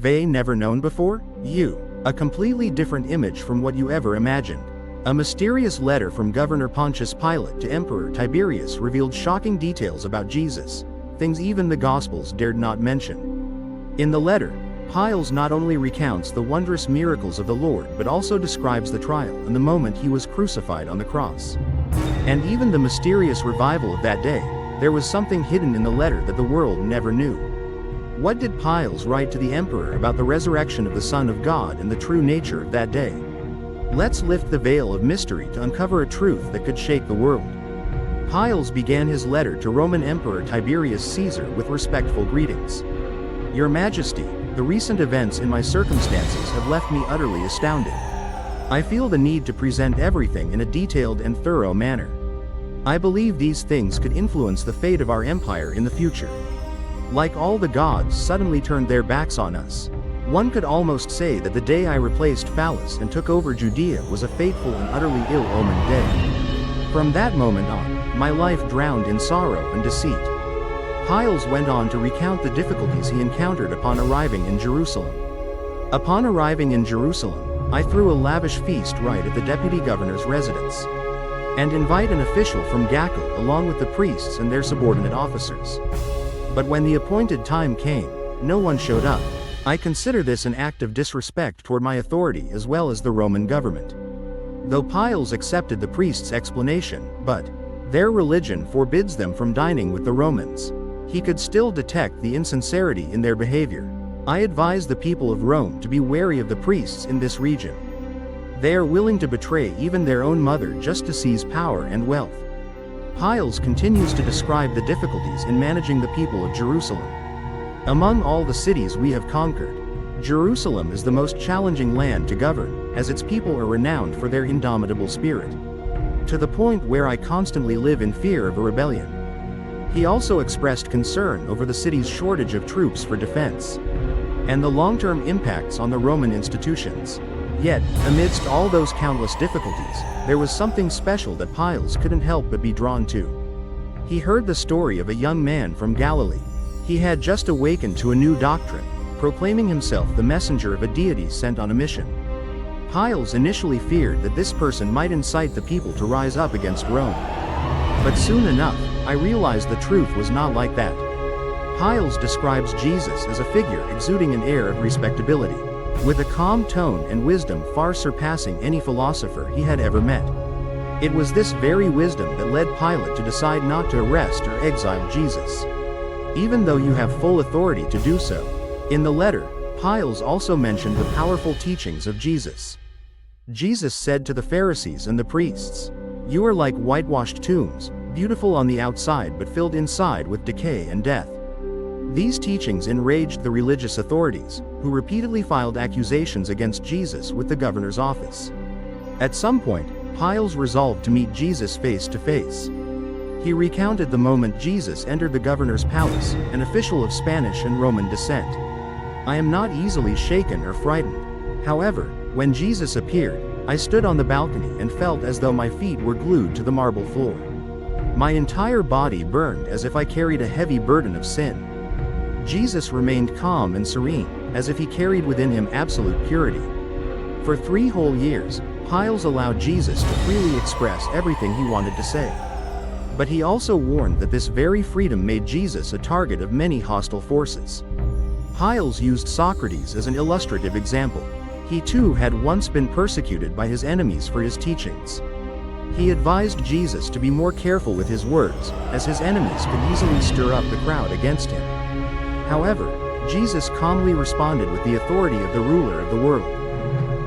they never known before? You. A completely different image from what you ever imagined. A mysterious letter from Governor Pontius Pilate to Emperor Tiberius revealed shocking details about Jesus, things even the Gospels dared not mention. In the letter, Pilate not only recounts the wondrous miracles of the Lord but also describes the trial and the moment he was crucified on the cross. And even the mysterious revival of that day, there was something hidden in the letter that the world never knew. What did Pilate write to the emperor about the resurrection of the Son of God and the true nature of that day? Let's lift the veil of mystery to uncover a truth that could shake the world. Pilate began his letter to Roman Emperor Tiberius Caesar with respectful greetings. Your Majesty, the recent events in my circumstances have left me utterly astounded. I feel the need to present everything in a detailed and thorough manner. I believe these things could influence the fate of our empire in the future. Like all the gods suddenly turned their backs on us. One could almost say that the day I replaced Phallus and took over Judea was a fateful and utterly ill-omened day. From that moment on, my life drowned in sorrow and deceit. Pilate went on to recount the difficulties he encountered upon arriving in Jerusalem. Upon arriving in Jerusalem, I threw a lavish feast right at the deputy governor's residence, and invite an official from Gackel along with the priests and their subordinate officers. But when the appointed time came, no one showed up. I consider this an act of disrespect toward my authority as well as the Roman government. Though Pilate accepted the priest's explanation, but their religion forbids them from dining with the Romans, he could still detect the insincerity in their behavior. I advise the people of Rome to be wary of the priests in this region. They are willing to betray even their own mother just to seize power and wealth. Pilate continues to describe the difficulties in managing the people of Jerusalem. Among all the cities we have conquered, Jerusalem is the most challenging land to govern, as its people are renowned for their indomitable spirit, to the point where I constantly live in fear of a rebellion. He also expressed concern over the city's shortage of troops for defense, and the long-term impacts on the Roman institutions. Yet, amidst all those countless difficulties, there was something special that Pilate couldn't help but be drawn to. He heard the story of a young man from Galilee. He had just awakened to a new doctrine, proclaiming himself the messenger of a deity sent on a mission. Pilate initially feared that this person might incite the people to rise up against Rome. But soon enough, I realized the truth was not like that. Pilate describes Jesus as a figure exuding an air of respectability, with a calm tone and wisdom far surpassing any philosopher he had ever met. It was this very wisdom that led Pilate to decide not to arrest or exile Jesus, even though you have full authority to do so. In the letter, Pilate also mentioned the powerful teachings of Jesus. Jesus said to the Pharisees and the priests, "You are like whitewashed tombs, beautiful on the outside but filled inside with decay and death." These teachings enraged the religious authorities, who repeatedly filed accusations against Jesus with the governor's office. At some point, Pilate resolved to meet Jesus face to face. He recounted the moment Jesus entered the governor's palace, an official of Spanish and Roman descent. "I am not easily shaken or frightened. However, when Jesus appeared, I stood on the balcony and felt as though my feet were glued to the marble floor. My entire body burned as if I carried a heavy burden of sin." Jesus remained calm and serene, as if he carried within him absolute purity. For 3 whole years, Pilate allowed Jesus to freely express everything he wanted to say. But he also warned that this very freedom made Jesus a target of many hostile forces. Pilate used Socrates as an illustrative example. He too had once been persecuted by his enemies for his teachings. He advised Jesus to be more careful with his words, as his enemies could easily stir up the crowd against him. However, Jesus calmly responded with the authority of the ruler of the world.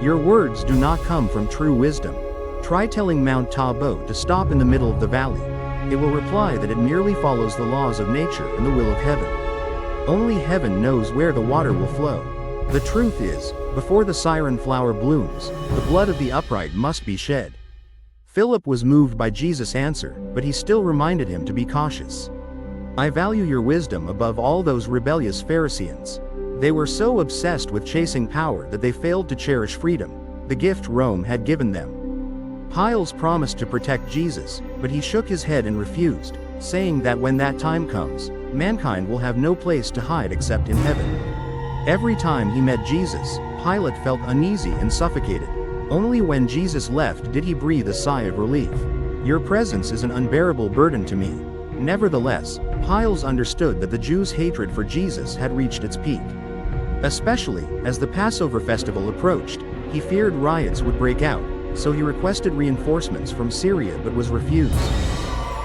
"Your words do not come from true wisdom. Try telling Mount Tabor to stop in the middle of the valley. It will reply that it merely follows the laws of nature and the will of heaven. Only heaven knows where the water will flow. The truth is, before the siren flower blooms, the blood of the upright must be shed." Philip was moved by Jesus' answer, but he still reminded him to be cautious. "I value your wisdom above all those rebellious Pharisees. They were so obsessed with chasing power that they failed to cherish freedom, the gift Rome had given them." Pilate promised to protect Jesus, but he shook his head and refused, saying that when that time comes, mankind will have no place to hide except in heaven. Every time he met Jesus, Pilate felt uneasy and suffocated. Only when Jesus left did he breathe a sigh of relief. "Your presence is an unbearable burden to me." Nevertheless, Pilate understood that the Jews' hatred for Jesus had reached its peak. Especially, as the Passover festival approached, he feared riots would break out, so he requested reinforcements from Syria but was refused.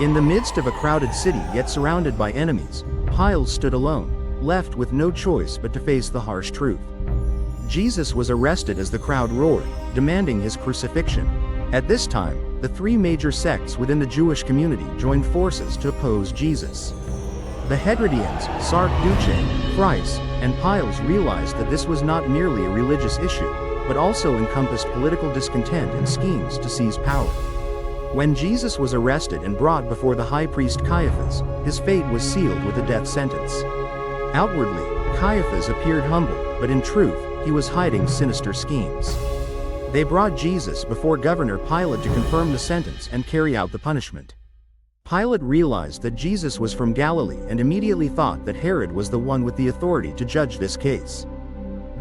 In the midst of a crowded city yet surrounded by enemies, Pilate stood alone, left with no choice but to face the harsh truth. Jesus was arrested as the crowd roared, demanding his crucifixion. At this time, the three major sects within the Jewish community joined forces to oppose Jesus. The Herodians, Sadducees, Pharisees, and Pilate realized that this was not merely a religious issue, but also encompassed political discontent and schemes to seize power. When Jesus was arrested and brought before the high priest Caiaphas, his fate was sealed with a death sentence. Outwardly, Caiaphas appeared humble, but in truth, he was hiding sinister schemes. They brought Jesus before Governor Pilate to confirm the sentence and carry out the punishment. Pilate realized that Jesus was from Galilee and immediately thought that Herod was the one with the authority to judge this case.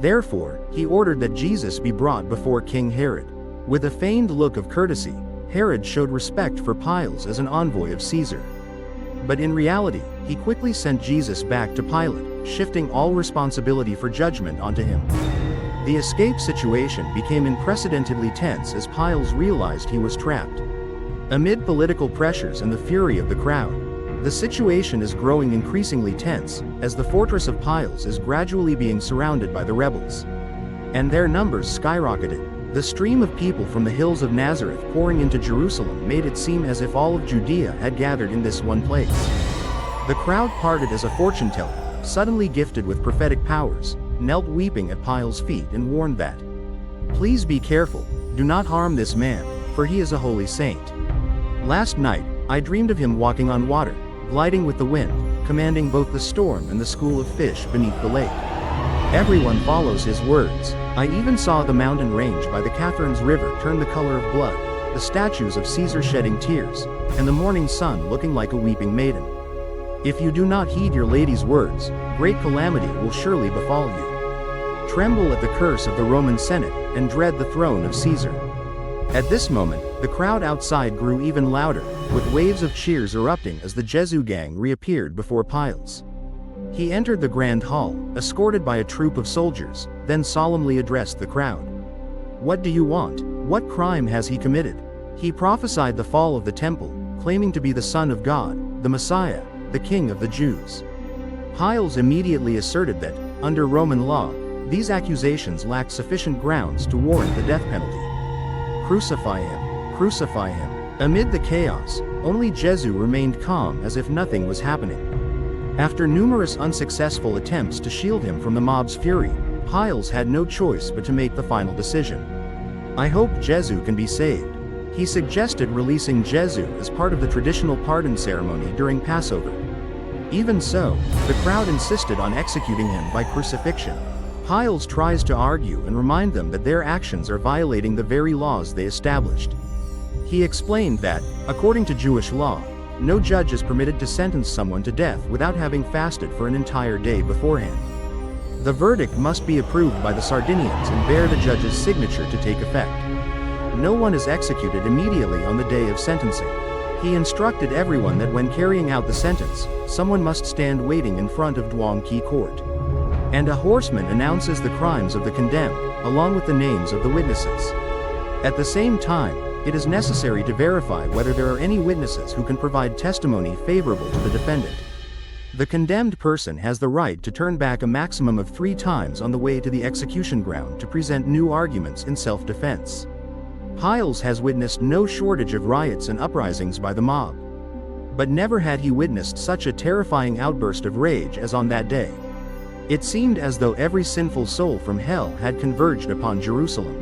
Therefore, he ordered that Jesus be brought before King Herod. With a feigned look of courtesy, Herod showed respect for Pilate as an envoy of Caesar. But in reality, he quickly sent Jesus back to Pilate, shifting all responsibility for judgment onto him. The escape situation became unprecedentedly tense as Pilate realized he was trapped. Amid political pressures and the fury of the crowd, the situation is growing increasingly tense, as the fortress of Pilate is gradually being surrounded by the rebels. And their numbers skyrocketed. The stream of people from the hills of Nazareth pouring into Jerusalem made it seem as if all of Judea had gathered in this one place. The crowd parted as a fortune teller, suddenly gifted with prophetic powers, knelt weeping at Pilate's feet and warned that, "Please be careful, do not harm this man, for he is a holy saint. Last night, I dreamed of him walking on water, gliding with the wind, commanding both the storm and the school of fish beneath the lake. Everyone follows his words. I even saw the mountain range by the Catherine's River turn the color of blood, the statues of Caesar shedding tears, and the morning sun looking like a weeping maiden. If you do not heed your lady's words, great calamity will surely befall you. Tremble at the curse of the Roman Senate, and dread the throne of Caesar." At this moment, the crowd outside grew even louder, with waves of cheers erupting as the Jesu gang reappeared before Pilate. He entered the grand hall, escorted by a troop of soldiers, then solemnly addressed the crowd. "What do you want? What crime has he committed?" He prophesied the fall of the temple, claiming to be the Son of God, the Messiah, the King of the Jews. Pilate immediately asserted that, under Roman law, these accusations lacked sufficient grounds to warrant the death penalty. "Crucify him! Crucify him!" Amid the chaos, only Jesu remained calm as if nothing was happening. After numerous unsuccessful attempts to shield him from the mob's fury, Pilate had no choice but to make the final decision. "I hope Jesu can be saved." He suggested releasing Jesu as part of the traditional pardon ceremony during Passover. Even so, the crowd insisted on executing him by crucifixion. Pilate tries to argue and remind them that their actions are violating the very laws they established. He explained that, according to Jewish law, no judge is permitted to sentence someone to death without having fasted for an entire day beforehand. The verdict must be approved by the Sardinians and bear the judge's signature to take effect. No one is executed immediately on the day of sentencing. He instructed everyone that when carrying out the sentence, someone must stand waiting in front of Duong Ki Court. And a horseman announces the crimes of the condemned, along with the names of the witnesses. At the same time, it is necessary to verify whether there are any witnesses who can provide testimony favorable to the defendant. The condemned person has the right to turn back a maximum of 3 times on the way to the execution ground to present new arguments in self-defense. Pilate has witnessed no shortage of riots and uprisings by the mob. But never had he witnessed such a terrifying outburst of rage as on that day. It seemed as though every sinful soul from hell had converged upon Jerusalem.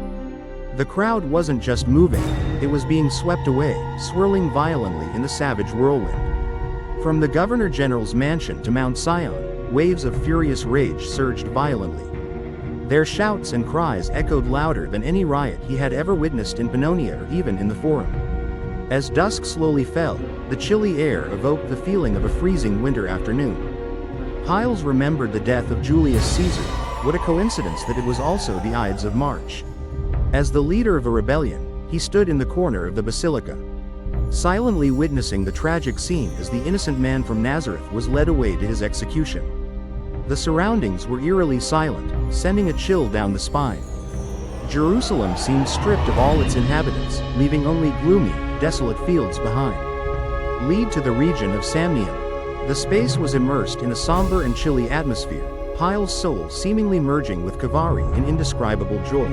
The crowd wasn't just moving, it was being swept away, swirling violently in the savage whirlwind. From the Governor General's mansion to Mount Sion, waves of furious rage surged violently. Their shouts and cries echoed louder than any riot he had ever witnessed in Pannonia or even in the Forum. As dusk slowly fell, the chilly air evoked the feeling of a freezing winter afternoon. Pilate remembered the death of Julius Caesar, What a coincidence that it was also the Ides of March. As the leader of a rebellion, he stood in the corner of the basilica, silently witnessing the tragic scene as the innocent man from Nazareth was led away to his execution. The surroundings were eerily silent, sending a chill down the spine. Jerusalem seemed stripped of all its inhabitants, leaving only gloomy, desolate fields behind. Lead to the region of Samnium. The space was immersed in a somber and chilly atmosphere, Pile's soul seemingly merging with Kavari in indescribable joy.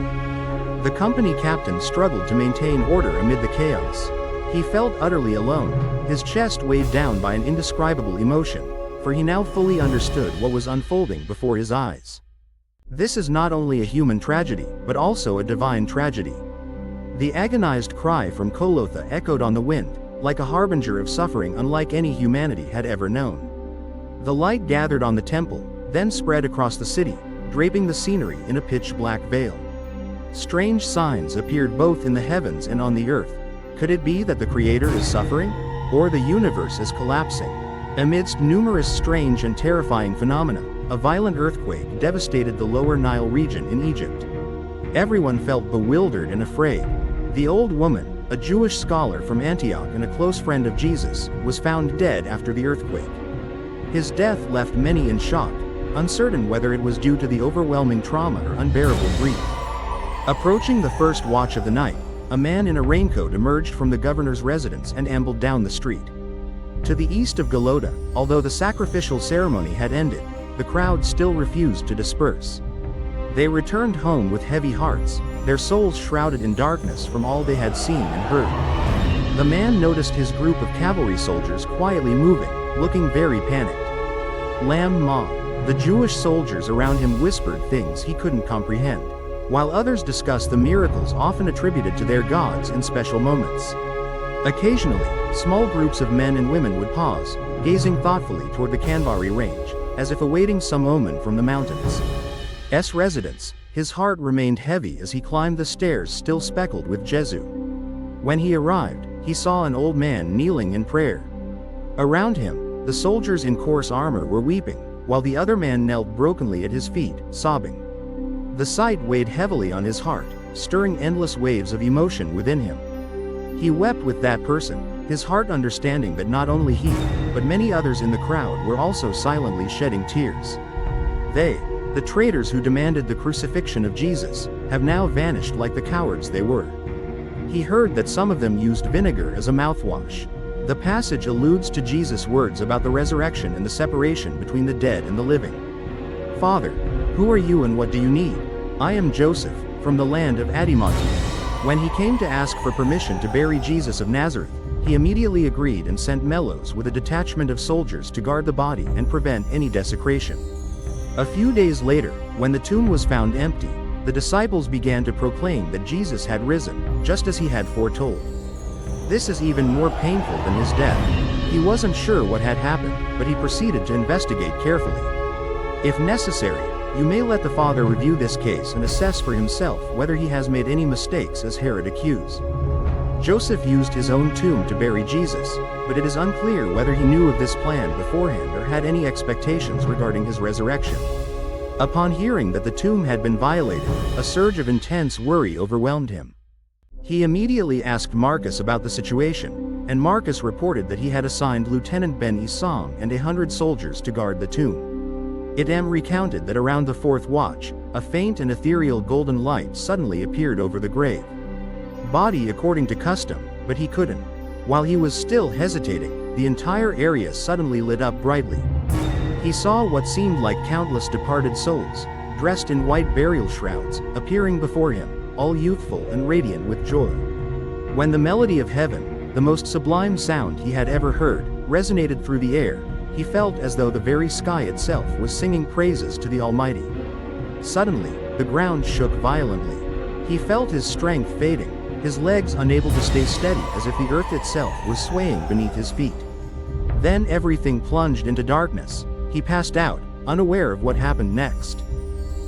The company captain struggled to maintain order amid the chaos. He felt utterly alone, his chest weighed down by an indescribable emotion, for he now fully understood what was unfolding before his eyes. This is not only a human tragedy, but also a divine tragedy. The agonized cry from Kolotha echoed on the wind, like a harbinger of suffering unlike any humanity had ever known. The light gathered on the temple, then spread across the city, draping the scenery in a pitch-black veil. Strange signs appeared both in the heavens and on the earth. Could it be that the Creator is suffering? Or the universe is collapsing? Amidst numerous strange and terrifying phenomena, a violent earthquake devastated the lower Nile region in Egypt. Everyone felt bewildered and afraid. The old woman, a Jewish scholar from Antioch and a close friend of Jesus, was found dead after the earthquake. His death left many in shock, uncertain whether it was due to the overwhelming trauma or unbearable grief. Approaching the first watch of the night, a man in a raincoat emerged from the governor's residence and ambled down the street. To the east of Golota, although the sacrificial ceremony had ended, the crowd still refused to disperse. They returned home with heavy hearts, their souls shrouded in darkness from all they had seen and heard. The man noticed his group of cavalry soldiers quietly moving, looking very panicked. Lam Ma. The Jewish soldiers around him whispered things he couldn't comprehend, while others discussed the miracles often attributed to their gods in special moments. Occasionally, small groups of men and women would pause, gazing thoughtfully toward the Kanvari range, as if awaiting some omen from the mountains. Residence, his heart remained heavy as he climbed the stairs still speckled with Jesu. When he arrived, he saw an old man kneeling in prayer. Around him, the soldiers in coarse armor were weeping, while the other man knelt brokenly at his feet, sobbing. The sight weighed heavily on his heart, stirring endless waves of emotion within him. He wept with that person, his heart understanding that not only he, but many others in the crowd were also silently shedding tears. They, the traitors who demanded the crucifixion of Jesus, have now vanished like the cowards they were. He heard that some of them used vinegar as a mouthwash. The passage alludes to Jesus' words about the resurrection and the separation between the dead and the living. Father, who are you and what do you need? I am Joseph, from the land of Adimanti. When he came to ask for permission to bury Jesus of Nazareth, he immediately agreed and sent Melos with a detachment of soldiers to guard the body and prevent any desecration. A few days later, when the tomb was found empty, the disciples began to proclaim that Jesus had risen, just as he had foretold. This is even more painful than his death. He wasn't sure what had happened, but he proceeded to investigate carefully. If necessary, you may let the Father review this case and assess for himself whether he has made any mistakes as Herod accused. Joseph used his own tomb to bury Jesus, but it is unclear whether he knew of this plan beforehand or had any expectations regarding his resurrection. Upon hearing that the tomb had been violated, a surge of intense worry overwhelmed him. He immediately asked Marcus about the situation, and Marcus reported that he had assigned Lieutenant Ben Isam and 100 soldiers to guard the tomb. Idam recounted that around the fourth watch, a faint and ethereal golden light suddenly appeared over the grave. Body according to custom, but he couldn't. While he was still hesitating, the entire area suddenly lit up brightly. He saw what seemed like countless departed souls, dressed in white burial shrouds, appearing before him, all youthful and radiant with joy. When the melody of heaven, the most sublime sound he had ever heard, resonated through the air, he felt as though the very sky itself was singing praises to the Almighty. Suddenly, the ground shook violently. He felt his strength fading, his legs unable to stay steady as if the earth itself was swaying beneath his feet. Then everything plunged into darkness. He passed out, unaware of what happened next.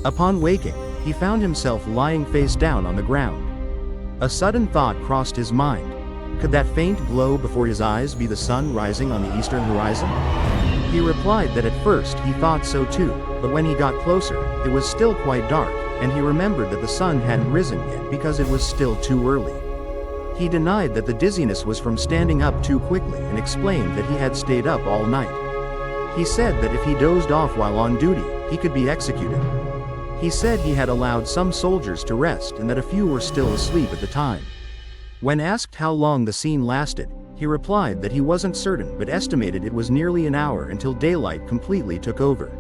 Upon waking, he found himself lying face down on the ground. A sudden thought crossed his mind. Could that faint glow before his eyes be the sun rising on the eastern horizon? He replied that at first he thought so too, but when he got closer, it was still quite dark, and he remembered that the sun hadn't risen yet because it was still too early. He denied that the dizziness was from standing up too quickly and explained that he had stayed up all night. He said that if he dozed off while on duty, he could be executed. He said he had allowed some soldiers to rest and that a few were still asleep at the time. When asked how long the scene lasted, he replied that he wasn't certain but estimated it was nearly an hour until daylight completely took over.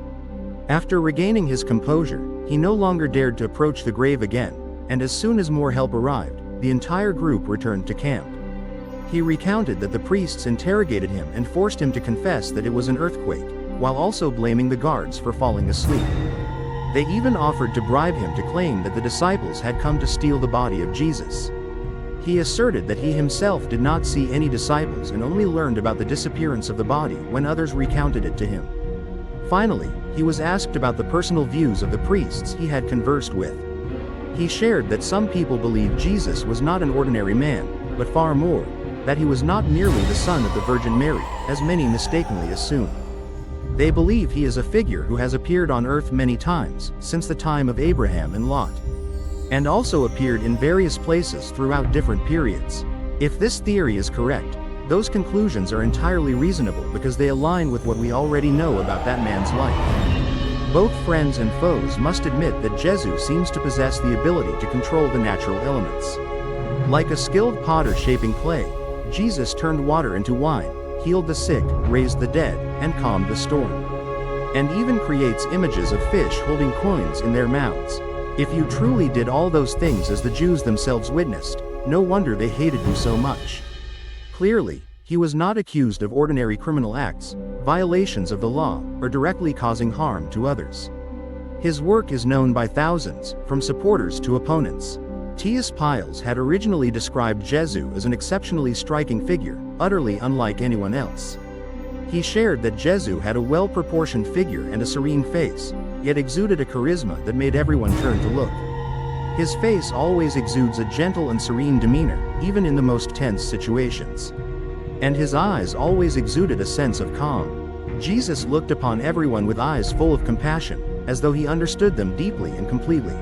After regaining his composure, he no longer dared to approach the grave again, and as soon as more help arrived, the entire group returned to camp. He recounted that the priests interrogated him and forced him to confess that it was an earthquake, while also blaming the guards for falling asleep. They even offered to bribe him to claim that the disciples had come to steal the body of Jesus. He asserted that he himself did not see any disciples and only learned about the disappearance of the body when others recounted it to him. Finally, he was asked about the personal views of the priests he had conversed with. He shared that some people believed Jesus was not an ordinary man, but far more, that he was not merely the son of the Virgin Mary, as many mistakenly assume. They believe he is a figure who has appeared on earth many times, since the time of Abraham and Lot, and also appeared in various places throughout different periods. If this theory is correct, those conclusions are entirely reasonable because they align with what we already know about that man's life. Both friends and foes must admit that Jesus seems to possess the ability to control the natural elements. Like a skilled potter shaping clay, Jesus turned water into wine, healed the sick, raised the dead, and calmed the storm. And even creates images of fish holding coins in their mouths. If you truly did all those things as the Jews themselves witnessed, no wonder they hated you so much. Clearly, he was not accused of ordinary criminal acts, violations of the law, or directly causing harm to others. His work is known by thousands, from supporters to opponents. Pontius Pilate had originally described Jesus as an exceptionally striking figure, utterly unlike anyone else. He shared that Jesus had a well-proportioned figure and a serene face, yet exuded a charisma that made everyone turn to look. His face always exudes a gentle and serene demeanor, even in the most tense situations. And his eyes always exuded a sense of calm. Jesus looked upon everyone with eyes full of compassion, as though he understood them deeply and completely.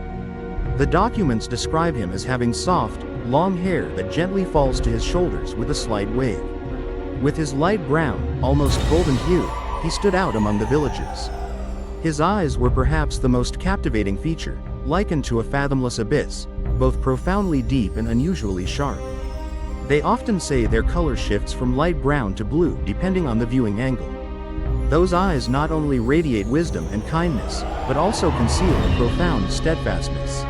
The documents describe him as having soft, long hair that gently falls to his shoulders with a slight wave. With his light brown, almost golden hue, he stood out among the villagers. His eyes were perhaps the most captivating feature, likened to a fathomless abyss, both profoundly deep and unusually sharp. They often say their color shifts from light brown to blue depending on the viewing angle. Those eyes not only radiate wisdom and kindness, but also conceal a profound steadfastness.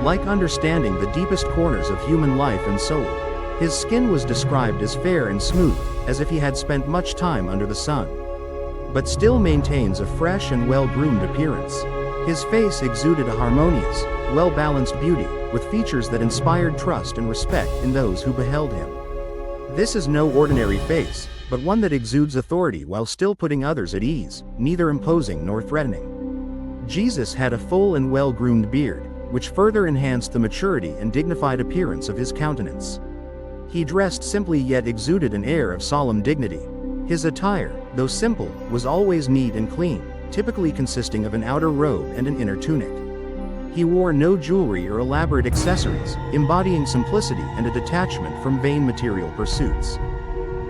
Like understanding the deepest corners of human life and soul. His skin was described as fair and smooth, as if he had spent much time under the sun, but still maintains a fresh and well-groomed appearance. His face exuded a harmonious, well-balanced beauty, with features that inspired trust and respect in those who beheld him. This is no ordinary face, but one that exudes authority while still putting others at ease, neither imposing nor threatening. Jesus had a full and well-groomed beard, which further enhanced the maturity and dignified appearance of his countenance. He dressed simply yet exuded an air of solemn dignity. His attire, though simple, was always neat and clean, typically consisting of an outer robe and an inner tunic. He wore no jewelry or elaborate accessories, embodying simplicity and a detachment from vain material pursuits.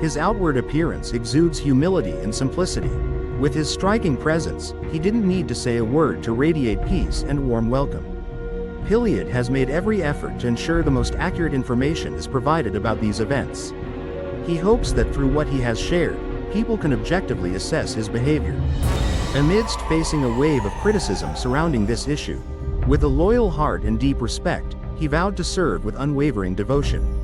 His outward appearance exudes humility and simplicity. With his striking presence, he didn't need to say a word to radiate peace and warm welcome. Pilate has made every effort to ensure the most accurate information is provided about these events. He hopes that through what he has shared, people can objectively assess his behavior. Amidst facing a wave of criticism surrounding this issue, with a loyal heart and deep respect, he vowed to serve with unwavering devotion.